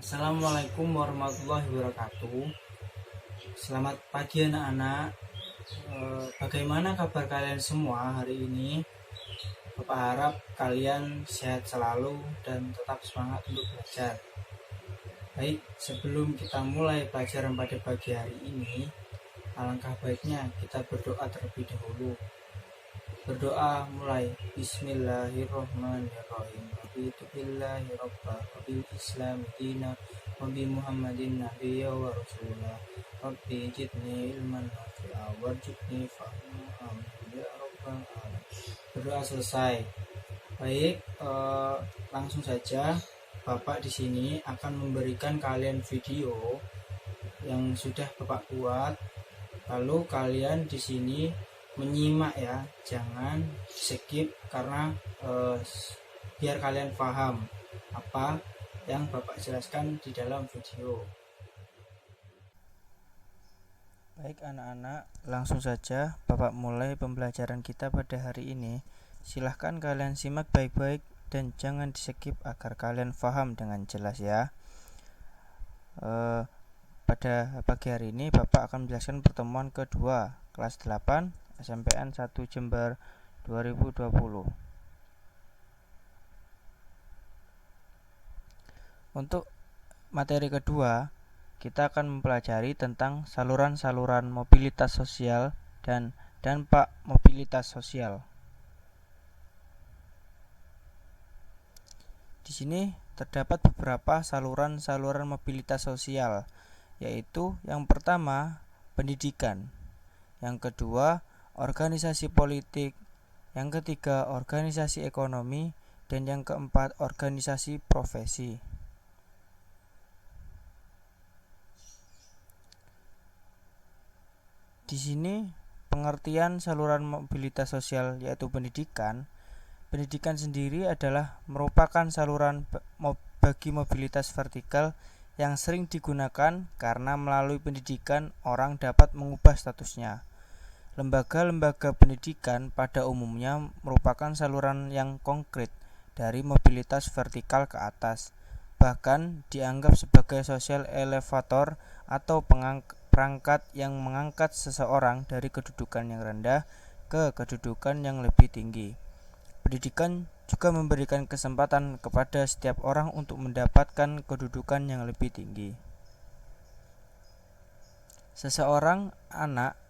Assalamualaikum warahmatullahi wabarakatuh. Selamat pagi anak-anak. Bagaimana kabar kalian semua hari ini? Bapak harap kalian sehat selalu dan tetap semangat untuk belajar. Baik, sebelum kita mulai pelajaran pada pagi hari ini, alangkah baiknya kita berdoa terlebih dahulu. Berdoa mulai. Bismillahirrahmanirrahim. Raditu billahi rabba wa bil islam dina wa bi muhammadin nabiyya wa rasulah. Rabbi jidni ilman nafi'a warzuqni fahma. Amin ya rabbal alamin. Berdoa selesai. Baik, langsung saja Bapak di sini akan memberikan kalian video yang sudah Bapak buat. Lalu kalian di sini menyimak ya, jangan skip karena biar kalian paham apa yang Bapak jelaskan di dalam video. Baik anak-anak, langsung saja Bapak mulai pembelajaran kita pada hari ini. Silahkan kalian simak baik-baik dan jangan di skip agar kalian paham dengan jelas ya. Pada pagi hari ini Bapak akan menjelaskan pertemuan kedua kelas 8 SMPN 1 Jember 2020. Untuk materi kedua, kita akan mempelajari tentang saluran-saluran mobilitas sosial dan dampak mobilitas sosial. Di sini terdapat beberapa saluran-saluran mobilitas sosial, yaitu yang pertama pendidikan, yang kedua organisasi politik, yang ketiga organisasi ekonomi, dan yang keempat organisasi profesi. Di sini pengertian saluran mobilitas sosial yaitu pendidikan. Pendidikan sendiri adalah merupakan saluran bagi mobilitas vertikal yang sering digunakan karena melalui pendidikan orang dapat mengubah statusnya. Lembaga-lembaga pendidikan pada umumnya merupakan saluran yang konkret dari mobilitas vertikal ke atas, bahkan dianggap sebagai social elevator atau perangkat yang mengangkat seseorang dari kedudukan yang rendah ke kedudukan yang lebih tinggi. Pendidikan juga memberikan kesempatan kepada setiap orang untuk mendapatkan kedudukan yang lebih tinggi. Seseorang anak,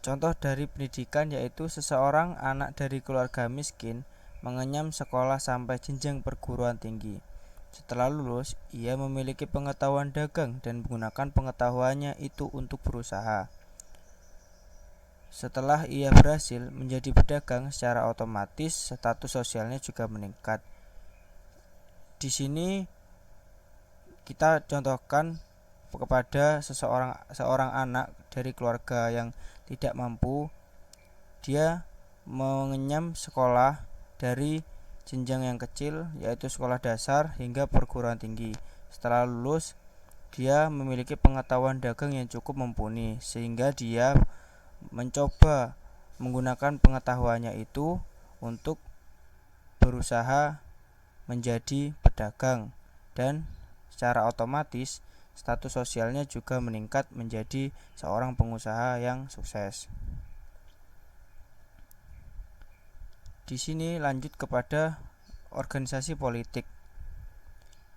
contoh dari pendidikan yaitu seseorang anak dari keluarga miskin mengenyam sekolah sampai jenjang perguruan tinggi. Setelah lulus, ia memiliki pengetahuan dagang dan menggunakan pengetahuannya itu untuk berusaha. Setelah ia berhasil menjadi pedagang, secara otomatis status sosialnya juga meningkat. Di sini kita contohkan kepada seorang anak dari keluarga yang tidak mampu. Dia mengenyam sekolah dari jenjang yang kecil yaitu sekolah dasar hingga perguruan tinggi. Setelah lulus, dia memiliki pengetahuan dagang yang cukup mumpuni sehingga dia mencoba menggunakan pengetahuannya itu untuk berusaha menjadi pedagang, dan secara otomatis status sosialnya juga meningkat menjadi seorang pengusaha yang sukses. Di sini lanjut kepada organisasi politik.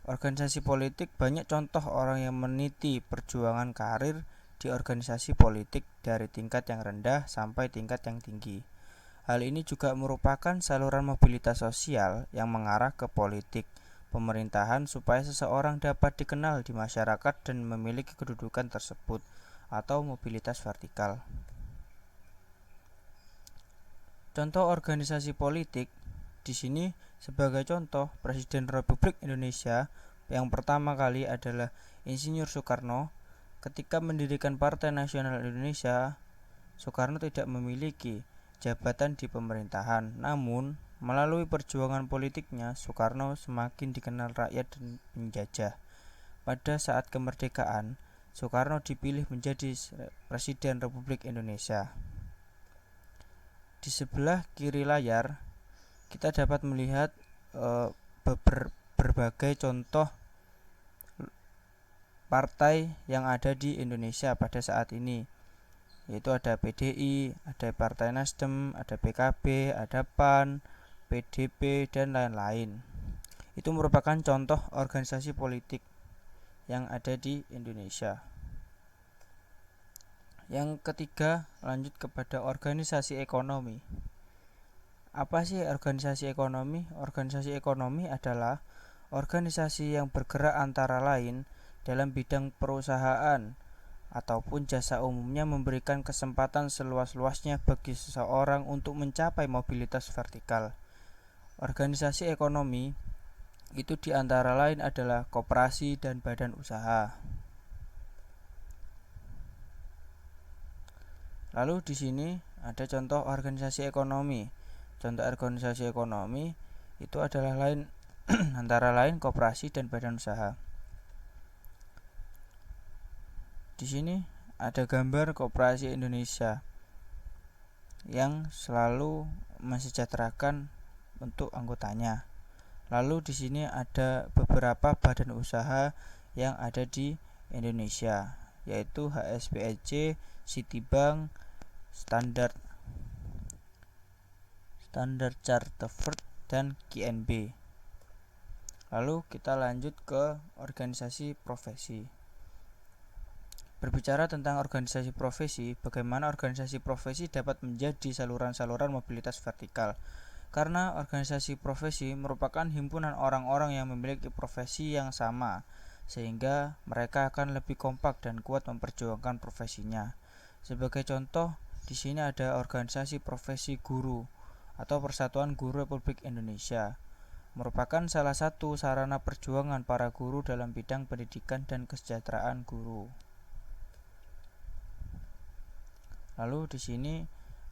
Organisasi politik banyak contoh orang yang meniti perjuangan karir di organisasi politik dari tingkat yang rendah sampai tingkat yang tinggi. Hal ini juga merupakan saluran mobilitas sosial yang mengarah ke politik pemerintahan supaya seseorang dapat dikenal di masyarakat dan memiliki kedudukan tersebut atau mobilitas vertikal. Contoh organisasi politik di sini sebagai contoh Presiden Republik Indonesia yang pertama kali adalah Insinyur Soekarno. Ketika mendirikan Partai Nasional Indonesia, Soekarno tidak memiliki jabatan di pemerintahan, namun melalui perjuangan politiknya Soekarno semakin dikenal rakyat dan penjajah. Pada saat kemerdekaan, Soekarno dipilih menjadi Presiden Republik Indonesia. Di sebelah kiri layar kita dapat melihat berbagai contoh partai yang ada di Indonesia pada saat ini, yaitu ada PDI, ada Partai Nasdem, ada PKB, ada PAN, PDP, dan lain-lain. Itu merupakan contoh organisasi politik yang ada di Indonesia. Yang ketiga, lanjut kepada organisasi ekonomi. Apa sih organisasi ekonomi? Organisasi ekonomi adalah organisasi yang bergerak antara lain dalam bidang perusahaan ataupun jasa umumnya memberikan kesempatan seluas-luasnya bagi seseorang untuk mencapai mobilitas vertikal. Organisasi ekonomi itu diantara lain adalah koperasi dan badan usaha. Lalu di sini ada contoh organisasi ekonomi. Contoh organisasi ekonomi itu adalah antara lain koperasi dan badan usaha. Di sini ada gambar Koperasi Indonesia yang selalu mensejahterakan untuk anggotanya. Lalu di sini ada beberapa badan usaha yang ada di Indonesia, yaitu HSBC, Citibank, Standard Chartered, dan QNB. Lalu kita lanjut ke organisasi profesi. Berbicara tentang organisasi profesi, bagaimana organisasi profesi dapat menjadi saluran-saluran mobilitas vertikal. Karena organisasi profesi merupakan himpunan orang-orang yang memiliki profesi yang sama, sehingga mereka akan lebih kompak dan kuat memperjuangkan profesinya. Sebagai contoh, di sini ada organisasi profesi guru atau Persatuan Guru Republik Indonesia. Merupakan salah satu sarana perjuangan para guru dalam bidang pendidikan dan kesejahteraan guru. Lalu di sini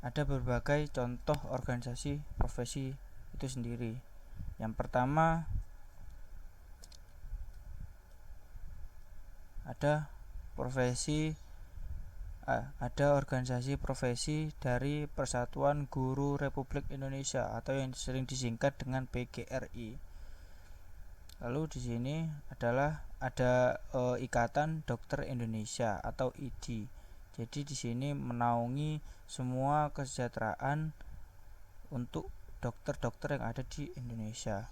ada berbagai contoh organisasi profesi itu sendiri. Yang pertama ada organisasi profesi dari Persatuan Guru Republik Indonesia atau yang sering disingkat dengan PGRI. Lalu di sini ada Ikatan Dokter Indonesia atau IDI. Jadi di sini menaungi semua kesejahteraan untuk dokter-dokter yang ada di Indonesia.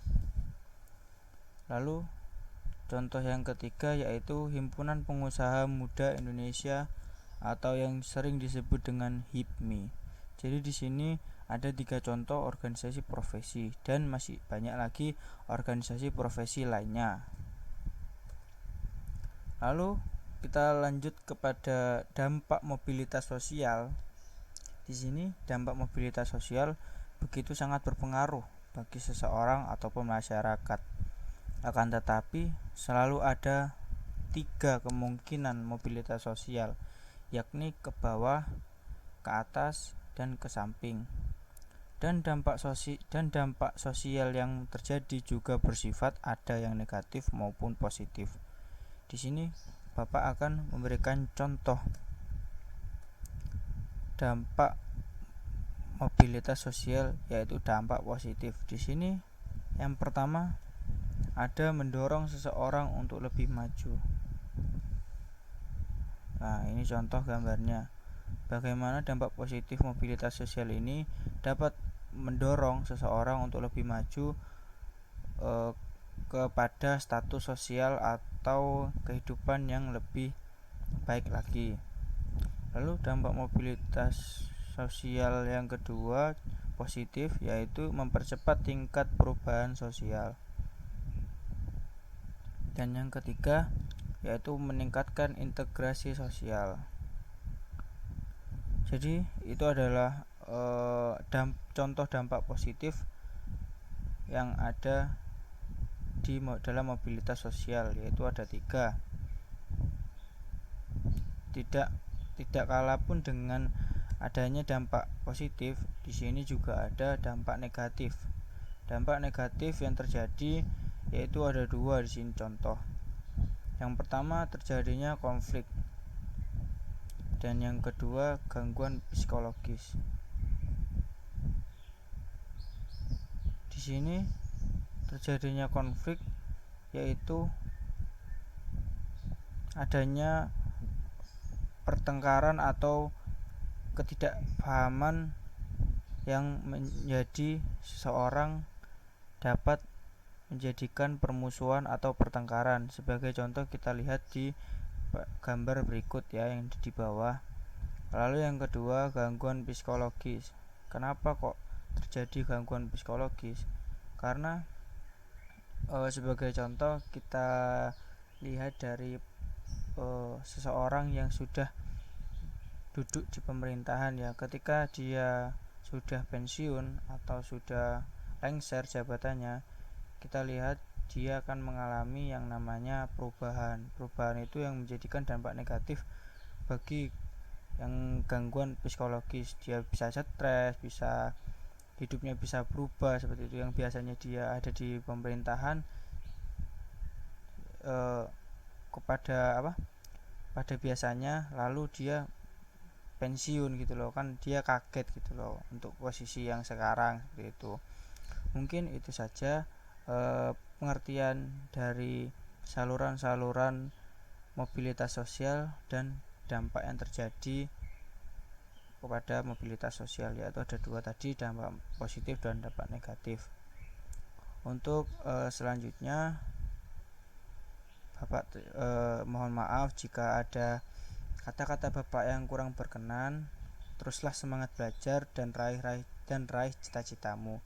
Lalu contoh yang ketiga yaitu Himpunan Pengusaha Muda Indonesia atau yang sering disebut dengan HIPMI. Jadi di sini ada 3 contoh organisasi profesi dan masih banyak lagi organisasi profesi lainnya. Lalu kita lanjut kepada dampak mobilitas sosial. Di sini dampak mobilitas sosial begitu sangat berpengaruh bagi seseorang ataupun masyarakat. Akan tetapi selalu ada 3 kemungkinan mobilitas sosial, yakni ke bawah, ke atas, dan ke samping. Dan dampak sosial yang terjadi juga bersifat ada yang negatif maupun positif. Di sini Bapak akan memberikan contoh dampak mobilitas sosial, yaitu dampak positif. Di sini yang pertama ada mendorong seseorang untuk lebih maju. Nah, ini contoh gambarnya. Bagaimana dampak positif mobilitas sosial ini dapat mendorong seseorang untuk lebih maju kepada status sosial atau kehidupan yang lebih baik lagi. Lalu dampak mobilitas sosial yang kedua positif, yaitu mempercepat tingkat perubahan sosial. Dan yang ketiga yaitu meningkatkan integrasi sosial. Jadi itu adalah contoh dampak positif yang ada dalam mobilitas sosial, yaitu ada 3. Tidak kalah pun dengan adanya dampak positif, di sini juga ada dampak negatif. Dampak negatif yang terjadi yaitu ada 2 di sini contoh. Yang pertama terjadinya konflik, dan yang kedua gangguan psikologis. Di sini terjadinya konflik yaitu adanya pertengkaran atau ketidakpahaman yang menjadi seseorang dapat menjadikan permusuhan atau pertengkaran. Sebagai contoh kita lihat di gambar berikut ya yang di bawah. Lalu yang kedua, gangguan psikologis. Kenapa kok terjadi gangguan psikologis? Karena sebagai contoh kita lihat dari seseorang yang sudah duduk di pemerintahan ya, ketika dia sudah pensiun atau sudah lengser jabatannya, kita lihat dia akan mengalami yang namanya perubahan itu yang menjadikan dampak negatif bagi yang gangguan psikologis. Dia bisa stres, bisa hidupnya bisa berubah seperti itu. Yang biasanya dia ada di pemerintahan pada biasanya, lalu dia pensiun gitu loh, kan dia kaget gitu loh untuk posisi yang sekarang seperti itu. Mungkin itu saja pengertian dari saluran-saluran mobilitas sosial dan dampak yang terjadi kepada mobilitas sosial, yaitu ada dua tadi, dampak positif dan dampak negatif. Untuk selanjutnya Bapak mohon maaf jika ada kata-kata Bapak yang kurang berkenan. Teruslah semangat belajar dan raih cita-citamu.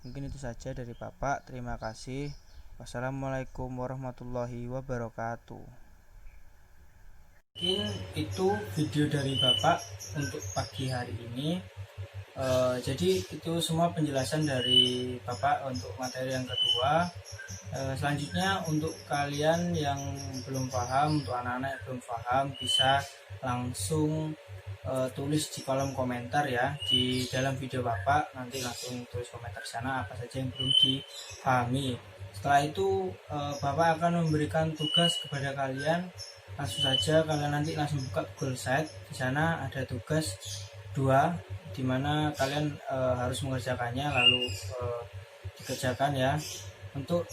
Mungkin itu saja dari Bapak. Terima kasih. Wassalamualaikum warahmatullahi wabarakatuh. Mungkin itu video dari Bapak untuk pagi hari ini. Jadi itu semua penjelasan dari Bapak untuk materi yang kedua. Selanjutnya untuk kalian yang belum paham, untuk anak-anak yang belum paham, bisa langsung tulis di kolom komentar ya di dalam video Bapak. Nanti langsung tulis komentar sana apa saja yang belum dipahami. Setelah itu Bapak akan memberikan tugas kepada kalian. Langsung saja kalian nanti langsung buka Google Sheet. Di sana ada tugas 2 di mana kalian harus mengerjakannya, lalu dikerjakan ya. Untuk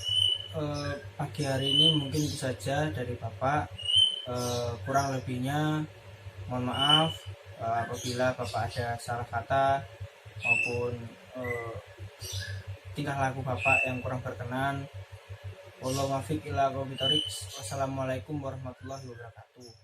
pagi hari ini mungkin itu saja dari Bapak. Kurang lebihnya mohon maaf apabila Bapak ada salah kata maupun tingkah laku Bapak yang kurang berkenan. Wassalamualaikum warahmatullahi wabarakatuh.